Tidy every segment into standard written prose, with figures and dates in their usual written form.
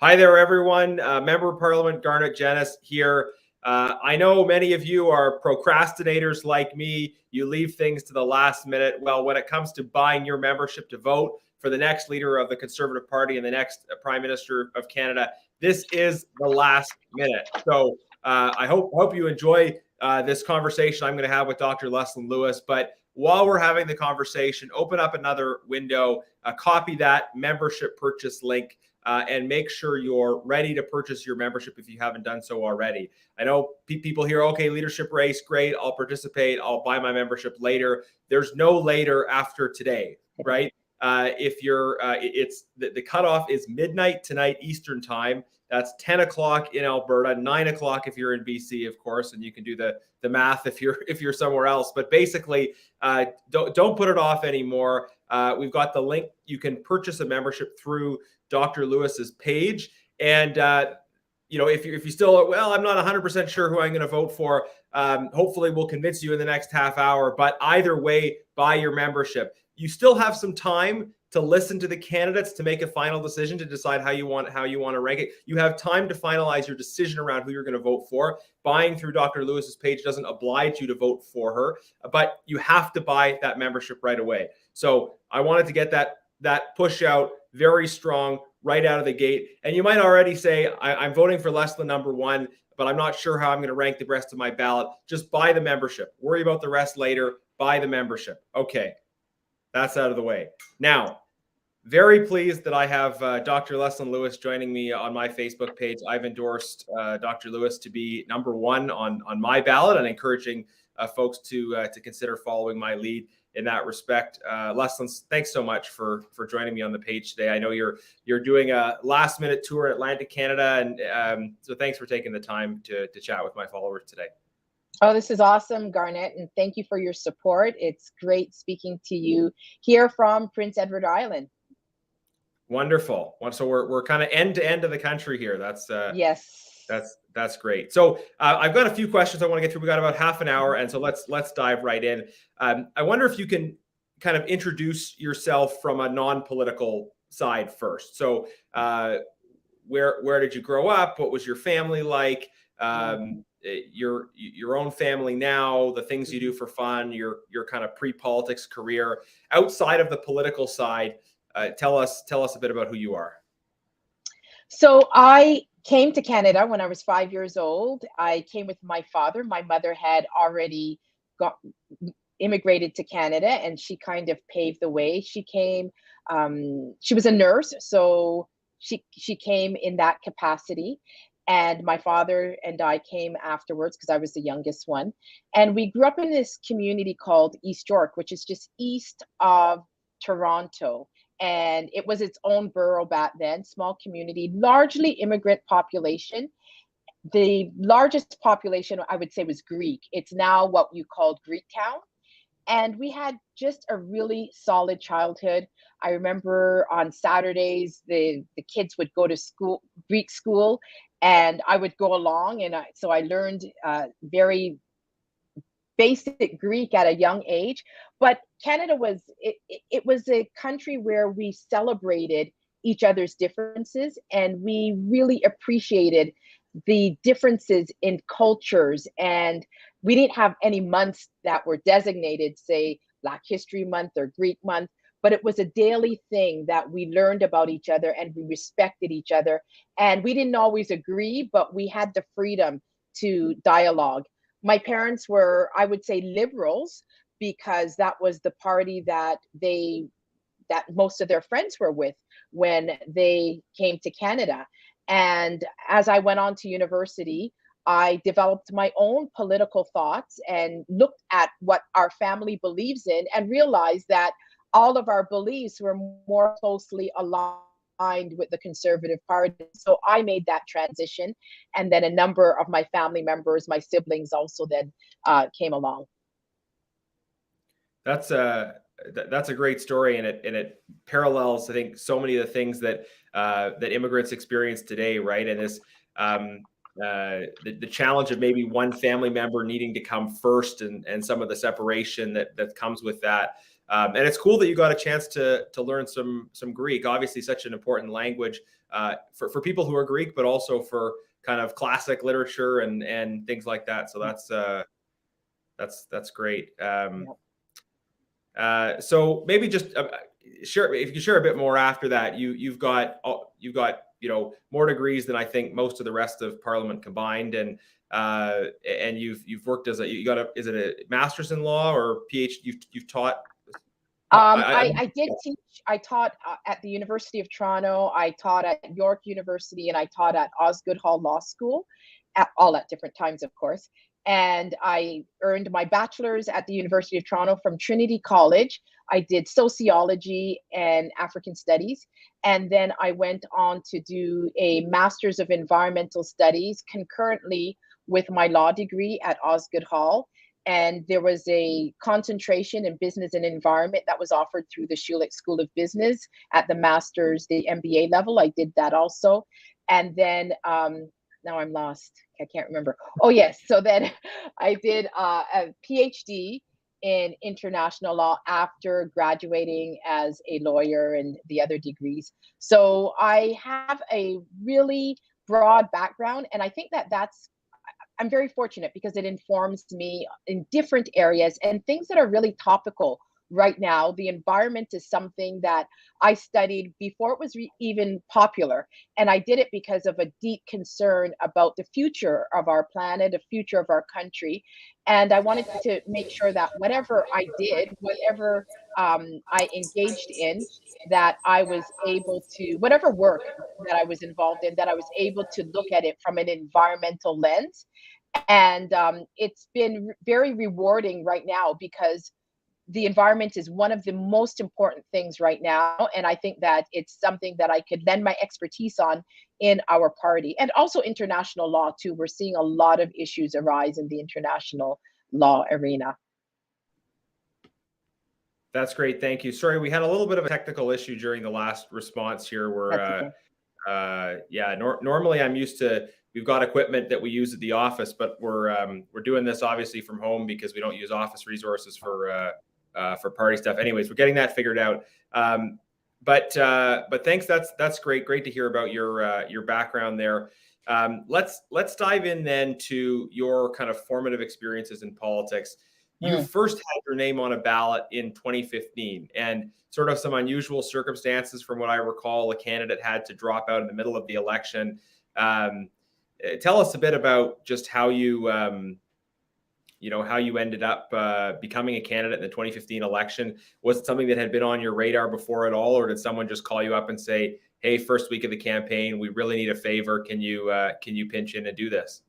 Hi there, everyone. Member of Parliament Garnett Genuis here. I know many of you are procrastinators like me. You leave things to the last minute. Well, when it comes to buying your membership to vote for the next leader of the Conservative Party and the next Prime Minister of Canada, this is the last minute. So I hope you enjoy this conversation I'm going to have with Dr. Leslyn Lewis. But while we're having the conversation, open up another window, copy that membership purchase link. And make sure you're ready to purchase your membership if you haven't done so already. I know people hear, okay, leadership race, great, I'll participate, I'll buy my membership later. There's no later after today, right? If you're, it's the cutoff is midnight tonight Eastern time. That's 10 o'clock in Alberta, 9 o'clock if you're in BC, of course, and you can do the math if you're somewhere else. But basically, don't put it off anymore. We've got the link. You can purchase a membership through Dr. Lewis's page. And, if you still, well, I'm not 100% sure who I'm going to vote for. Hopefully we'll convince you in the next half hour. But either way, buy your membership. You still have some time to listen to the candidates to make a final decision to decide how you want to rank it. You have time to finalize your decision around who you're going to vote for. Buying through Dr. Lewis's page doesn't oblige you to vote for her, but you have to buy that membership right away. So I wanted to get that push out very strong right out of the gate. And you might already say, I'm voting for Leslyn number one, but I'm not sure how I'm going to rank the rest of my ballot. Just buy the membership. Worry about the rest later. Buy the membership. Okay, that's out of the way. Now, very pleased that I have Dr. Leslyn Lewis joining me on my Facebook page. I've endorsed Dr. Lewis to be number one on my ballot and encouraging folks to consider following my lead in that respect. Leslyn, thanks so much for joining me on the page today. I know you're doing a last minute tour in Atlantic Canada, and so thanks for taking the time to chat with my followers today. Oh, this is awesome, Garnett, and thank you for your support. It's great speaking to you here from Prince Edward Island. Wonderful. So we're kind of end to end of the country here. That's yes. That's great. So I've got a few questions I want to get through. We got about half an hour, and so let's dive right in. I wonder if you can kind of introduce yourself from a non-political side first. So where did you grow up? What was your family like? Your own family now, the things you do for fun, your kind of pre-politics career outside of the political side. Tell us a bit about who you are. So I came to Canada when I was 5 years old. I came with my father. My mother had already immigrated to Canada, and she kind of paved the way. She came, she was a nurse, so she came in that capacity. And my father and I came afterwards because I was the youngest one. And we grew up in this community called East York, which is just east of Toronto. And it was its own borough back then, small community, largely immigrant population. The largest population, I would say, was Greek. It's now what you called Greek Town. And we had just a really solid childhood. I remember on Saturdays, the kids would go to school, Greek school, and I would go along. And so I learned very basic Greek at a young age. But Canada was a country where we celebrated each other's differences, and we really appreciated the differences in cultures. And we didn't have any months that were designated, say Black History Month or Greek Month, but it was a daily thing that we learned about each other and we respected each other. And we didn't always agree, but we had the freedom to dialogue. My parents were, I would say, liberals, because that was the party that most of their friends were with when they came to Canada. And as I went on to university, I developed my own political thoughts and looked at what our family believes in and realized that all of our beliefs were more closely aligned with the Conservative Party. So I made that transition, and then a number of my family members, my siblings, also then came along. That's a great story, and it parallels, I think, so many of the things that that immigrants experience today, right? And this the challenge of maybe one family member needing to come first, and some of the separation that comes with that. And it's cool that you got a chance to learn some Greek. Obviously, such an important language for people who are Greek, but also for kind of classic literature and things like that. So that's great. So maybe just share, if you could share a bit more after that. You've got more degrees than I think most of the rest of Parliament combined, and you've worked as is it a master's in law or PhD? You've taught. I did teach. I taught at the University of Toronto. I taught at York University, and I taught at Osgoode Hall Law School, all at different times, of course. And I earned my bachelor's at the University of Toronto from Trinity College. I did sociology and African studies. And then I went on to do a master's of environmental studies concurrently with my law degree at Osgoode Hall. And there was a concentration in business and environment that was offered through the Schulich School of Business at the master's, the MBA level. I did that also. And then now I'm lost. I can't remember. Oh, yes. So then I did a PhD in international law after graduating as a lawyer and the other degrees. So I have a really broad background, and I think that I'm very fortunate because it informs me in different areas and things that are really topical right now. The environment is something that I studied before it was even popular. And I did it because of a deep concern about the future of our planet, the future of our country. And I wanted to make sure that whatever I did, whatever I engaged in, that I was able to, whatever work that I was involved in, that I was able to look at it from an environmental lens. And it's been very rewarding right now because the environment is one of the most important things right now. And I think that it's something that I could lend my expertise on in our party, and also international law too. We're seeing a lot of issues arise in the international law arena. That's great. Thank you. Sorry, we had a little bit of a technical issue during the last response here where, normally I'm used to, we've got equipment that we use at the office, but we're doing this obviously from home because we don't use office resources for party stuff. Anyways, we're getting that figured out. But thanks. That's great. Great to hear about your background there. Let's dive in then to your kind of formative experiences in politics. You first had your name on a ballot in 2015, and sort of some unusual circumstances from what I recall, a candidate had to drop out in the middle of the election. Tell us a bit about just how you ended up becoming a candidate in the 2015 election. Was it something that had been on your radar before at all, or did someone just call you up and say, "Hey, first week of the campaign, we really need a favor. Can you pinch in and do this?"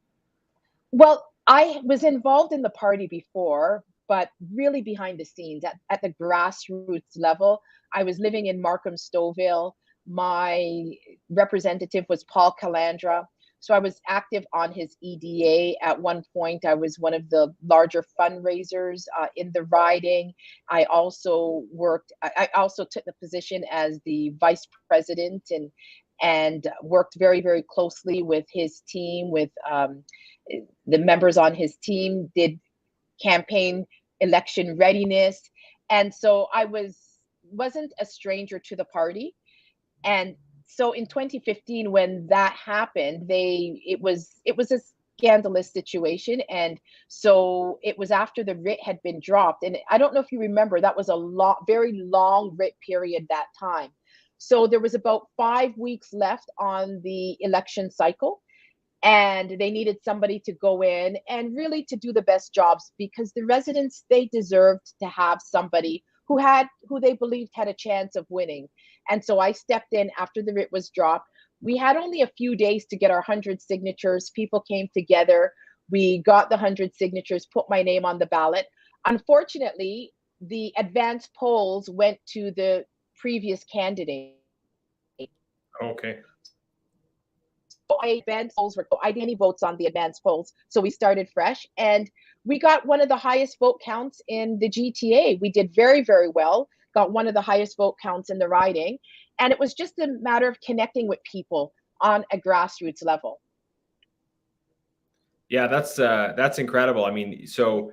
Well, I was involved in the party before, but really behind the scenes at the grassroots level. I was living in Markham Stouffville. My representative was Paul Calandra. So I was active on his EDA. At one point, I was one of the larger fundraisers in the riding. I also took the position as the vice president and worked very, very closely with his team, with the members on his team, did campaign election readiness. And so I wasn't a stranger to the party. And so in 2015, when that happened, it was a scandalous situation. And so it was after the writ had been dropped. And I don't know if you remember, that was a very long writ period that time. So there was about 5 weeks left on the election cycle. And they needed somebody to go in and really to do the best jobs, because the residents, they deserved to have somebody who they believed had a chance of winning. And so I stepped in after the writ was dropped. We had only a few days to get our 100 signatures. People came together. We got the 100 signatures, put my name on the ballot. Unfortunately, the advance polls went to the previous candidate. Okay. Advance polls were, I didn't any votes on the advance polls, so we started fresh, and we got one of the highest vote counts in the GTA. We did very, very well. Got one of the highest vote counts in the riding, and it was just a matter of connecting with people on a grassroots level. Yeah, that's incredible. I mean, so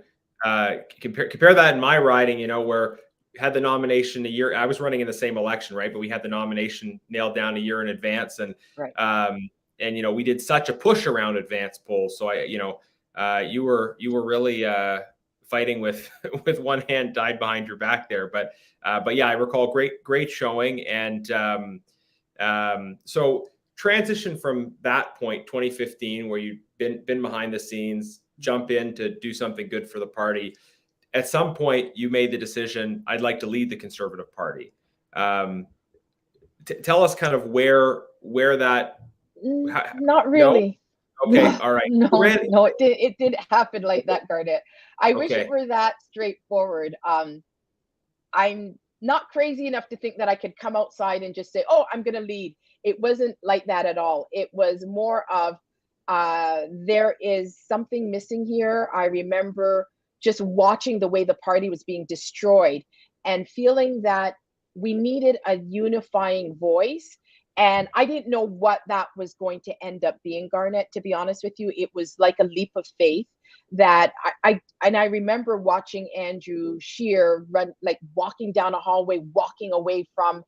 compare that in my riding, you know, where we had the nomination a year. I was running in the same election, right? But we had the nomination nailed down a year in advance, Right. And you know, we did such a push around advance polls. So you were really fighting with with one hand tied behind your back there. But yeah, I recall great showing, and so transition from that point, 2015, where you've been behind the scenes, jump in to do something good for the party. At some point, you made the decision, I'd like to lead the Conservative Party. Tell us kind of where that. Not really. No? Okay, all right. No, it didn't happen like that, Garnett. I wish it Okay. were that straightforward. I'm not crazy enough to think that I could come outside and just say, "Oh, I'm going to lead." It wasn't like that at all. It was more of there is something missing here. I remember just watching the way the party was being destroyed and feeling that we needed a unifying voice. And I didn't know what that was going to end up being, Garnett, to be honest with you. It was like a leap of faith that I remember watching Andrew Scheer run, like walking down a hallway, walking away from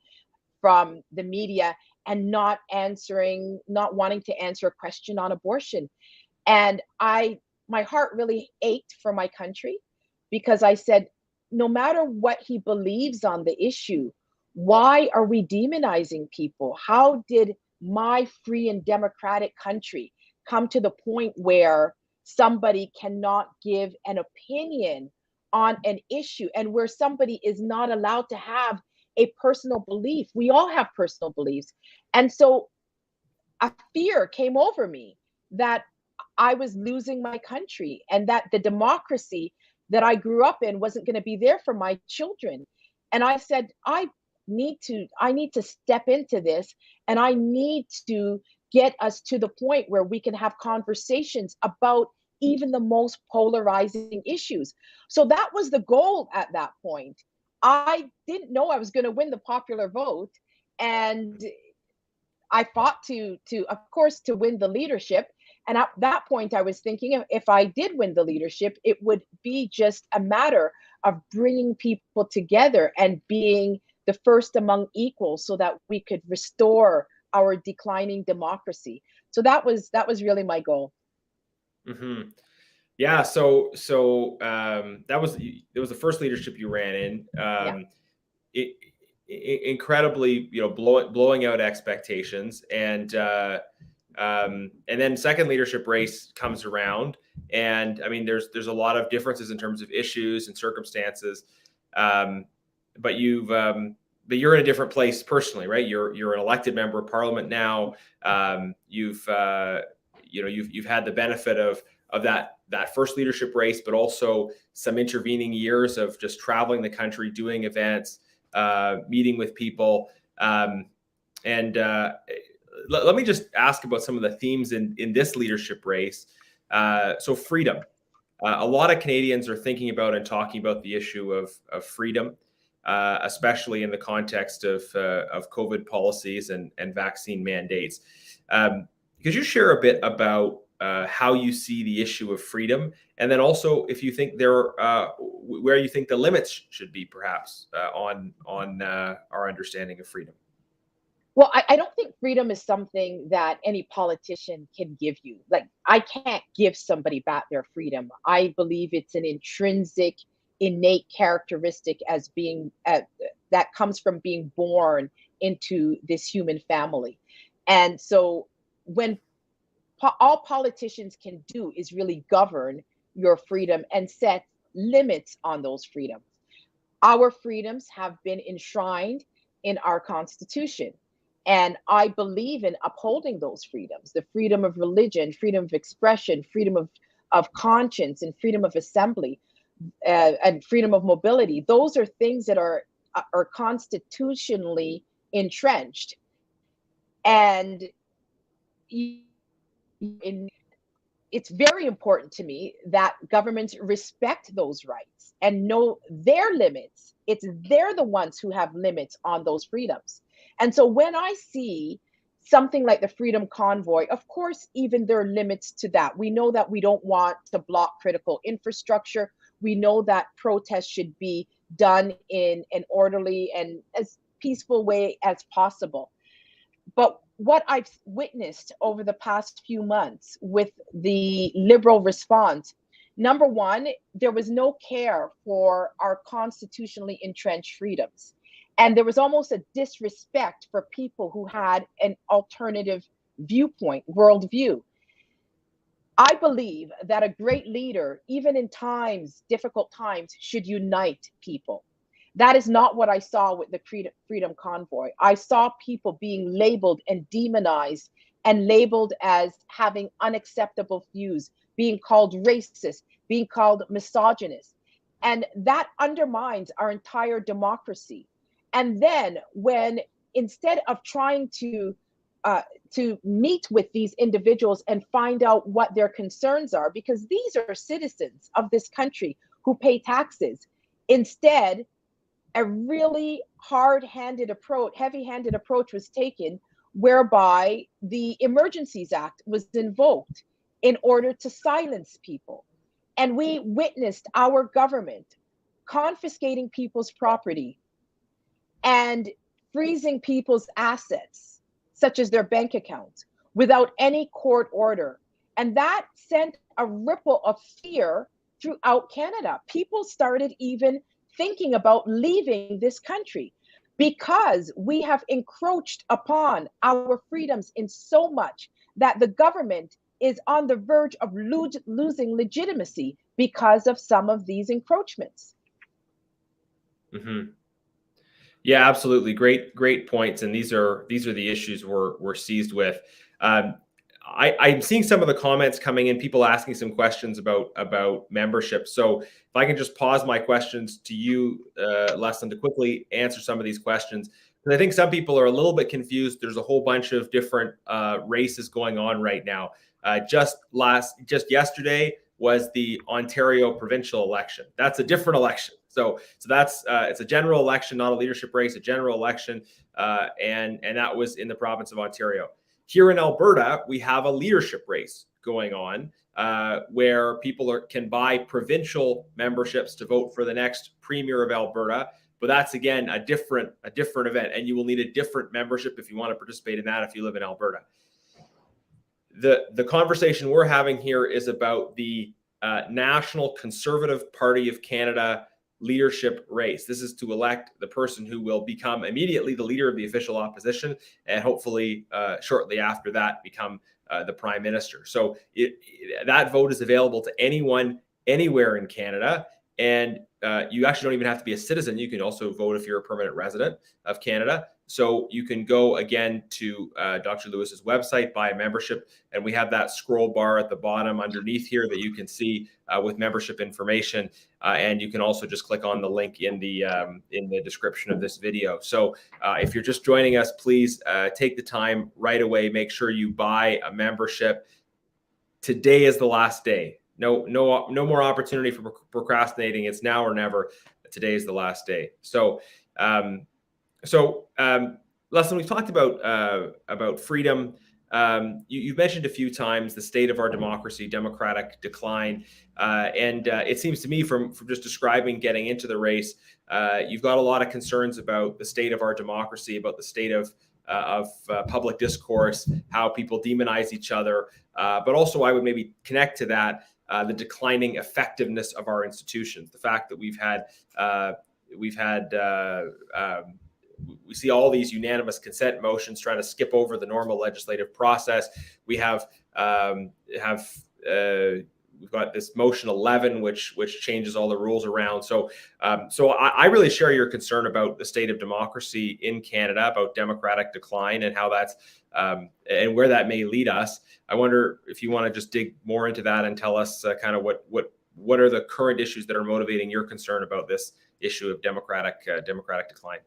the media and not wanting to answer a question on abortion. And my heart really ached for my country, because I said, no matter what he believes on the issue, why are we demonizing people? How did my free and democratic country come to the point where somebody cannot give an opinion on an issue, and where somebody is not allowed to have a personal belief? We all have personal beliefs. And so a fear came over me that I was losing my country, and that the democracy that I grew up in wasn't going to be there for my children. And I said, I need to step into this, and I need to get us to the point where we can have conversations about even the most polarizing issues. So that was the goal at that point. I didn't know I was going to win the popular vote, and I fought of course, to win the leadership. And at that point, I was thinking, if I did win the leadership, it would be just a matter of bringing people together and being the first among equals, so that we could restore our declining democracy. So that was really my goal. Mm-hmm. Yeah. So it was the first leadership you ran in. Yeah. Incredibly, you know, blowing out expectations, and then second leadership race comes around, and I mean, there's a lot of differences in terms of issues and circumstances, but you're in a different place personally, right? You're an elected member of parliament now. You've had the benefit of that first leadership race, but also some intervening years of just traveling the country, doing events, meeting with people. Let me just ask about some of the themes in this leadership race. So freedom. A lot of Canadians are thinking about and talking about the issue of freedom, especially in the context of COVID policies and vaccine mandates. Could you share a bit about how you see the issue of freedom, and then also if you think where you think the limits should be, perhaps on our understanding of freedom? Well, I don't think freedom is something that any politician can give you. Like, I can't give somebody back their freedom. I believe it's an intrinsic, innate characteristic as being that comes from being born into this human family. And so when all politicians can do is really govern your freedom and set limits on those freedoms. Our freedoms have been enshrined in our Constitution. And I believe in upholding those freedoms: the freedom of religion, freedom of expression, freedom of conscience, and freedom of assembly. and freedom of mobility. Those are things that are constitutionally entrenched, and it's very important to me that governments respect those rights and know their limits. They're the ones who have limits on those freedoms. And so when I see something like the Freedom Convoy, of course, even there are limits to that. We know that we don't want to block critical infrastructure. We know that protests should be done in an orderly and as peaceful way as possible. But what I've witnessed over the past few months with the Liberal response, number one, there was no care for our constitutionally entrenched freedoms. And there was almost a disrespect for people who had an alternative viewpoint, worldview. I believe that a great leader, even in difficult times, should unite people. That is not what I saw with the Freedom Convoy. I saw people being labeled and demonized and labeled as having unacceptable views, being called racist, being called misogynist. And that undermines our entire democracy. And then when, instead of trying to meet with these individuals and find out what their concerns are, because these are citizens of this country who pay taxes, instead, a really heavy-handed approach was taken, whereby the Emergencies Act was invoked in order to silence people. And we witnessed our government confiscating people's property and freezing people's assets, such as their bank accounts, without any court order. And that sent a ripple of fear throughout Canada. People started even thinking about leaving this country because we have encroached upon our freedoms in so much that the government is on the verge of losing legitimacy because of some of these encroachments. Mm-hmm. Yeah, absolutely. Great points. And these are the issues we're seized with. I'm seeing some of the comments coming in, people asking some questions about membership. So if I can just pause my questions to you, Leslyn, to quickly answer some of these questions, because I think some people are a little bit confused. There's a whole bunch of different races going on right now. Just yesterday was the Ontario provincial election. That's a different election. So that's it's a general election, not a leadership race, a general election, and that was in the province of Ontario. Here in Alberta, we have a leadership race going on where people can buy provincial memberships to vote for the next premier of Alberta. But that's, again, a different event, and you will need a different membership if you want to participate in that if you live in Alberta. The conversation we're having here is about the National Conservative Party of Canada leadership race. This is to elect the person who will become immediately the leader of the official opposition, and hopefully shortly after that become the prime minister. So that vote is available to anyone anywhere in Canada, and you actually don't even have to be a citizen. You can also vote if you're a permanent resident of Canada. So you can go again to Dr. Lewis's website, buy a membership, and we have that scroll bar at the bottom underneath here that you can see with membership information. And you can also just click on the link in the description of this video. So if you're just joining us, please take the time right away. Make sure you buy a membership. Today is the last day. No more opportunity for procrastinating. It's now or never. Today is the last day. So Leslyn, we've talked about freedom. You've mentioned a few times the state of our democracy, democratic decline, and it seems to me from just describing getting into the race, you've got a lot of concerns about the state of our democracy, about the state of public discourse, how people demonize each other, but also I would maybe connect to that the declining effectiveness of our institutions, the fact that we see all these unanimous consent motions trying to skip over the normal legislative process. We have we've got this motion 11, which changes all the rules around. So I really share your concern about the state of democracy in Canada, about democratic decline and how that's and where that may lead us. I wonder if you want to just dig more into that and tell us kind of what what are the current issues that are motivating your concern about this issue of democratic decline?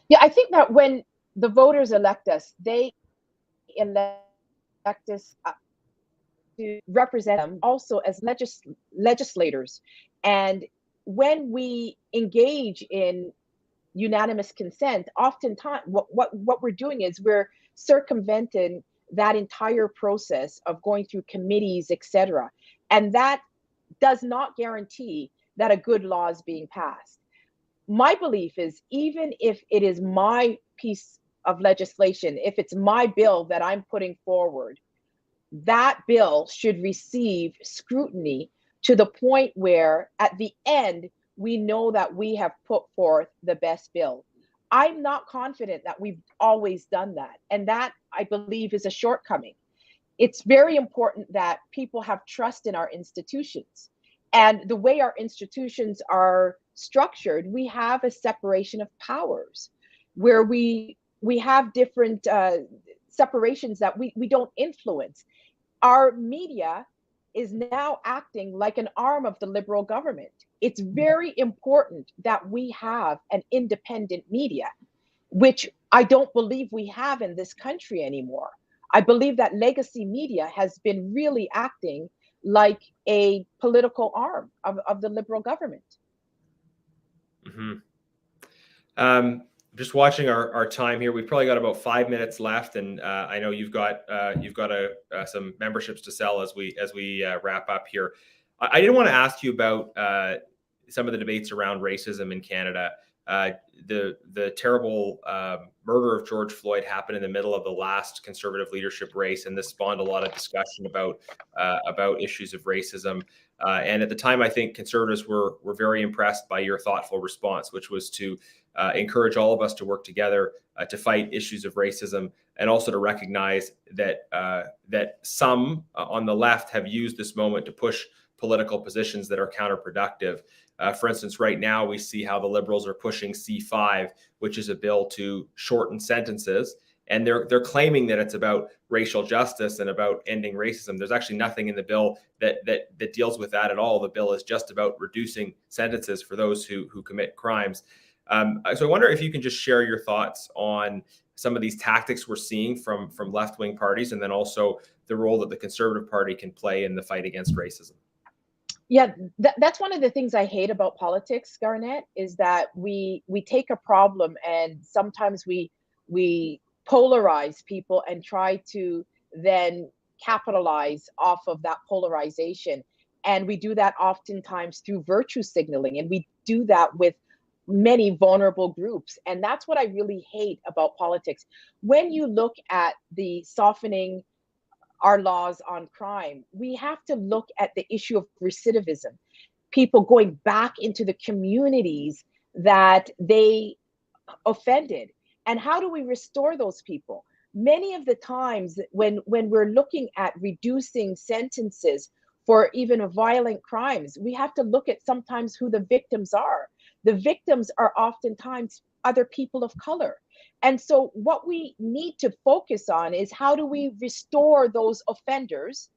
Yeah, I think that when the voters elect us, they elect us to represent them also as legislators. And when we engage in unanimous consent, oftentimes what we're doing is we're circumventing that entire process of going through committees, etc. And that does not guarantee that a good law is being passed. My belief is, even if it is my piece of legislation, if it's my bill that I'm putting forward, that bill should receive scrutiny to the point where at the end, we know that we have put forth the best bill. I'm not confident that we've always done that. And that, I believe, is a shortcoming. It's very important that people have trust in our institutions. And the way our institutions are structured, we have a separation of powers where we have different separations that we don't influence. Our media is now acting like an arm of the Liberal government. It's very important that we have an independent media, which I don't believe we have in this country anymore. I believe that legacy media has been really acting like a political arm of the Liberal government. Mm-hmm. Just watching our time here, we've probably got about 5 minutes left, and I know you've got some memberships to sell as we wrap up here. I did want to ask you about some of the debates around racism in Canada. The terrible murder of George Floyd happened in the middle of the last Conservative leadership race, and this spawned a lot of discussion about issues of racism. And at the time, I think Conservatives were very impressed by your thoughtful response, which was to encourage all of us to work together to fight issues of racism, and also to recognize that some on the left have used this moment to push political positions that are counterproductive. For instance, right now we see how the Liberals are pushing C5, which is a bill to shorten sentences, and they're claiming that it's about racial justice and about ending racism. There's actually nothing in the bill that deals with that at all. The bill is just about reducing sentences for those who commit crimes. So I wonder if you can just share your thoughts on some of these tactics we're seeing from left-wing parties, and then also the role that the Conservative Party can play in the fight against racism. Yeah, that's one of the things I hate about politics, Garnett, is that we take a problem and sometimes we polarize people and try to then capitalize off of that polarization. And we do that oftentimes through virtue signaling, and we do that with many vulnerable groups. And that's what I really hate about politics. When you look at the softening our laws on crime, we have to look at the issue of recidivism, people going back into the communities that they offended. And how do we restore those people? Many of the times when we're looking at reducing sentences for even violent crimes, we have to look at sometimes who the victims are. The victims are oftentimes other people of color. And so what we need to focus on is, how do we restore those offenders,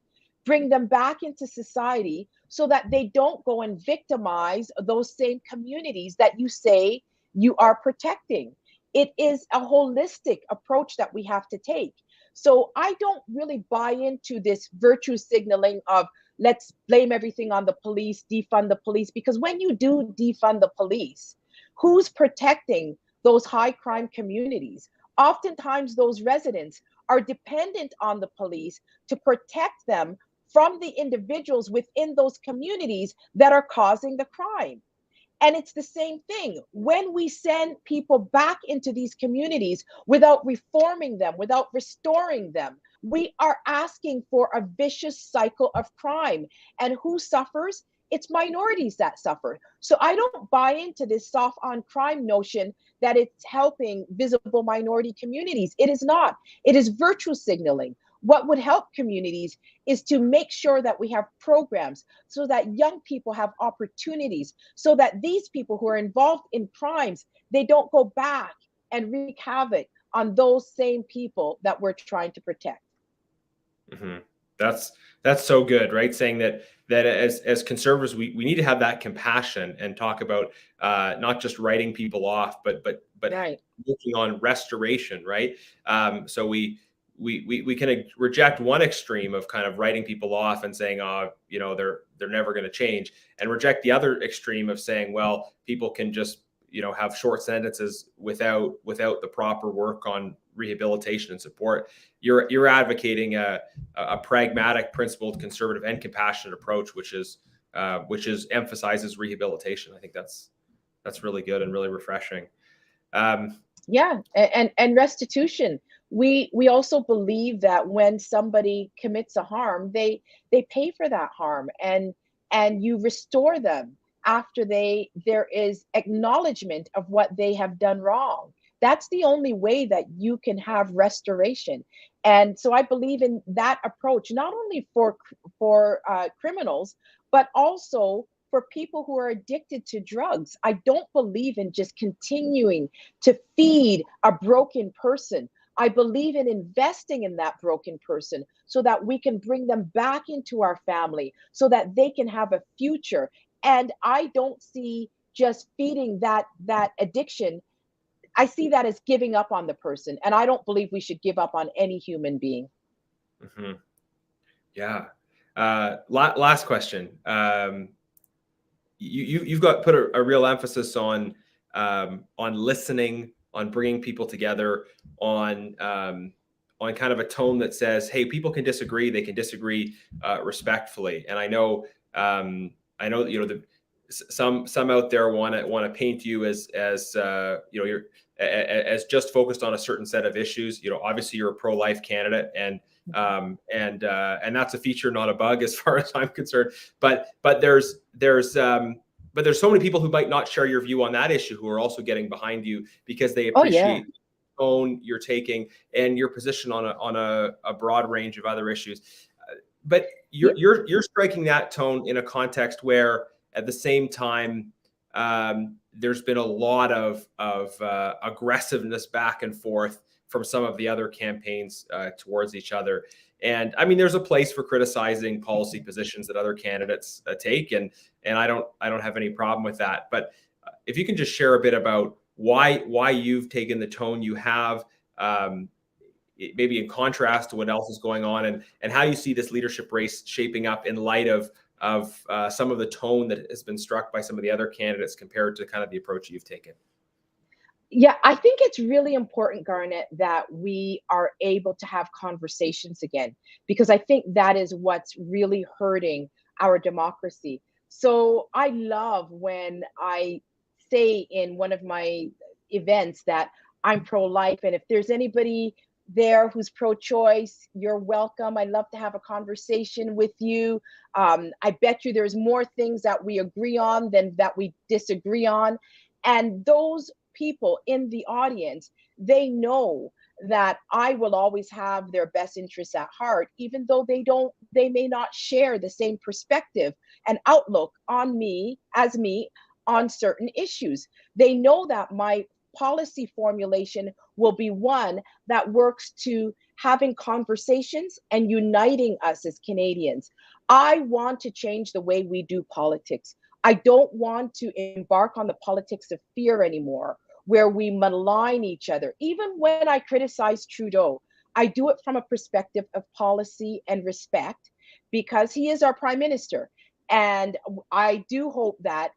bring them back into society so that they don't go and victimize those same communities that you say you are protecting. It is a holistic approach that we have to take. So I don't really buy into this virtue signaling of let's blame everything on the police, defund the police, because when you do defund the police, who's protecting those high crime communities? Oftentimes those residents are dependent on the police to protect them from the individuals within those communities that are causing the crime. And it's the same thing when we send people back into these communities without reforming them, without restoring them. We are asking for a vicious cycle of crime. And who suffers? It's minorities that suffer. So I don't buy into this soft on crime notion that it's helping visible minority communities. It is not. It is virtue signaling. What would help communities is to make sure that we have programs so that young people have opportunities, so that these people who are involved in crimes, they don't go back and wreak havoc on those same people that we're trying to protect. Mm-hmm. That's so good, right? Saying that as conservatives, we need to have that compassion and talk about not just writing people off, but Right. working on restoration, right? So we can reject one extreme of kind of writing people off and saying, oh, you know, they're never going to change, and reject the other extreme of saying, well, people can just, you know, have short sentences without the proper work on rehabilitation and support. You're advocating a pragmatic, principled, conservative, and compassionate approach, which is emphasizes rehabilitation. I think that's really good and really refreshing. Yeah, and restitution. We also believe that when somebody commits a harm, they pay for that harm, and you restore them after there is acknowledgement of what they have done wrong. That's the only way that you can have restoration. And so I believe in that approach, not only for criminals, but also for people who are addicted to drugs. I don't believe in just continuing to feed a broken person. I believe in investing in that broken person so that we can bring them back into our family so that they can have a future. And I don't see just feeding that addiction. I see that as giving up on the person, and I don't believe we should give up on any human being. Mm-hmm. Yeah. Last question. You've got put a real emphasis on listening, on bringing people together, on kind of a tone that says, hey, people can disagree, they can disagree respectfully. And I know, you know, some out there want to paint you as you know, you're as just focused on a certain set of issues. You know, obviously you're a pro-life candidate, and that's a feature, not a bug, as far as I'm concerned. But there's so many people who might not share your view on that issue who are also getting behind you because they Oh yeah. appreciate the tone you're taking and your position on a broad range of other issues. But you're striking that tone in a context where, at the same time, there's been a lot of aggressiveness back and forth from some of the other campaigns towards each other. And I mean, there's a place for criticizing policy positions that other candidates take, and I don't have any problem with that. But if you can just share a bit about why you've taken the tone you have, maybe in contrast to what else is going on, and how you see this leadership race shaping up in light of some of the tone that has been struck by some of the other candidates compared to kind of the approach you've taken. Yeah, I think it's really important, Garnet, that we are able to have conversations again, because I think that is what's really hurting our democracy. So I love when I say in one of my events that I'm pro life, and if there's anybody there who's pro choice, you're welcome. I'd love to have a conversation with you. I bet you there's more things that we agree on than that we disagree on. And those people in the audience, they know that I will always have their best interests at heart, even though they may not share the same perspective and outlook on me as me on certain issues. They know that my policy formulation will be one that works to having conversations and uniting us as Canadians. I want to change the way we do politics. I don't want to embark on the politics of fear anymore, where we malign each other. Even when I criticize Trudeau, I do it from a perspective of policy and respect because he is our prime minister. And I do hope that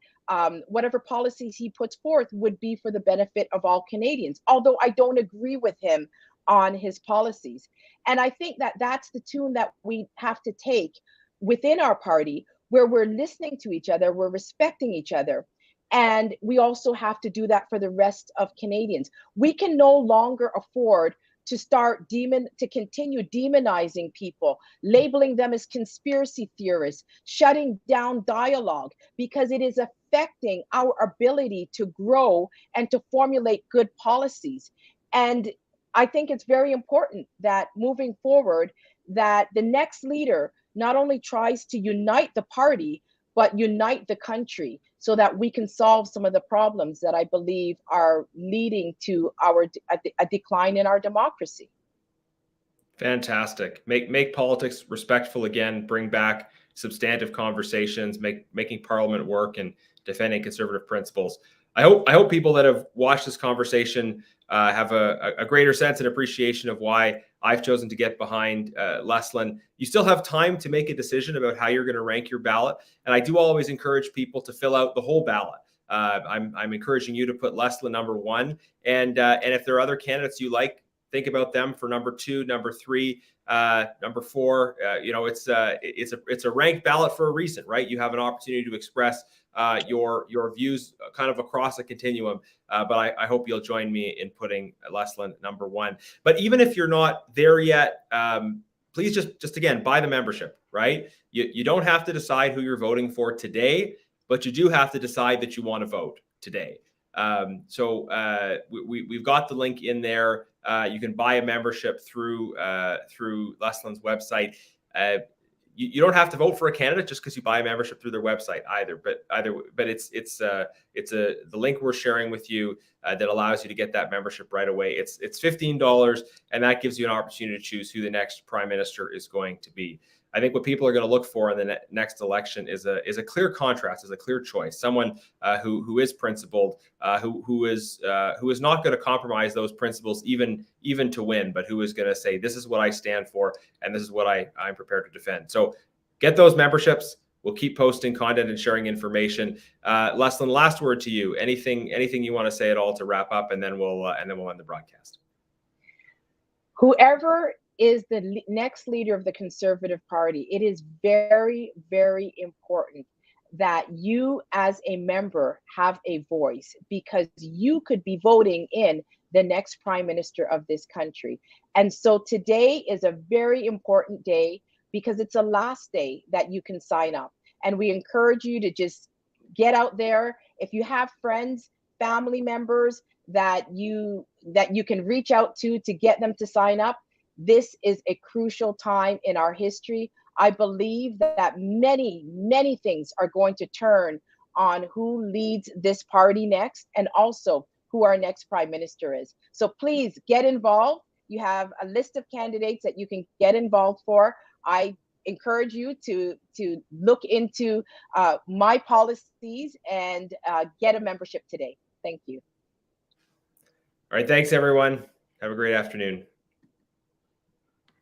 whatever policies he puts forth would be for the benefit of all Canadians, although I don't agree with him on his policies. And I think that that's the tune that we have to take within our party, where we're listening to each other, we're respecting each other. And we also have to do that for the rest of Canadians. We can no longer afford to continue demonizing people, labeling them as conspiracy theorists, shutting down dialogue, because it is affecting our ability to grow and to formulate good policies. And I think it's very important that moving forward, that the next leader not only tries to unite the party, but unite the country so that we can solve some of the problems that I believe are leading to a decline in our democracy. Fantastic. Make politics respectful again. Bring back substantive conversations. Making Parliament work and defending conservative principles. I hope people that have watched this conversation have a greater sense and appreciation of why I've chosen to get behind Leslyn. You still have time to make a decision about how you're going to rank your ballot, and I do always encourage people to fill out the whole ballot. I'm encouraging you to put Leslyn number 1, and if there are other candidates you like, think about them for number 2, number 3, number 4. It's a ranked ballot for a reason, right? You have an opportunity to express your views kind of across a continuum. But I hope you'll join me in putting Leslyn number 1. But even if you're not there yet, please just again buy the membership, right? You don't have to decide who you're voting for today, but you do have to decide that you want to vote today. We've got the link in there. You can buy a membership through Leslyn's website. You don't have to vote for a candidate just because you buy a membership through their website either. But it's the link we're sharing with you that allows you to get that membership right away. It's $15, and that gives you an opportunity to choose who the next prime minister is going to be. I think what people are going to look for in the next election is a clear contrast, is a clear choice, someone who is principled, who is not going to compromise those principles even to win, but who is going to say, this is what I stand for, and this is what I'm prepared to defend. So get those memberships. We'll keep posting content and sharing information. Leslyn, last word to you. Anything you want to say at all to wrap up, and then we'll end the broadcast. Whoever is the next leader of the Conservative Party, it is very, very important that you as a member have a voice, because you could be voting in the next prime minister of this country. And so today is a very important day, because it's a last day that you can sign up. And we encourage you to just get out there. If you have friends, family members that you can reach out to get them to sign up, this is a crucial time in our history. I believe that many, many things are going to turn on who leads this party next, and also who our next prime minister is. So please get involved. You have a list of candidates that you can get involved for. I encourage you to look into my policies and get a membership today. Thank you. All right. Thanks, everyone. Have a great afternoon.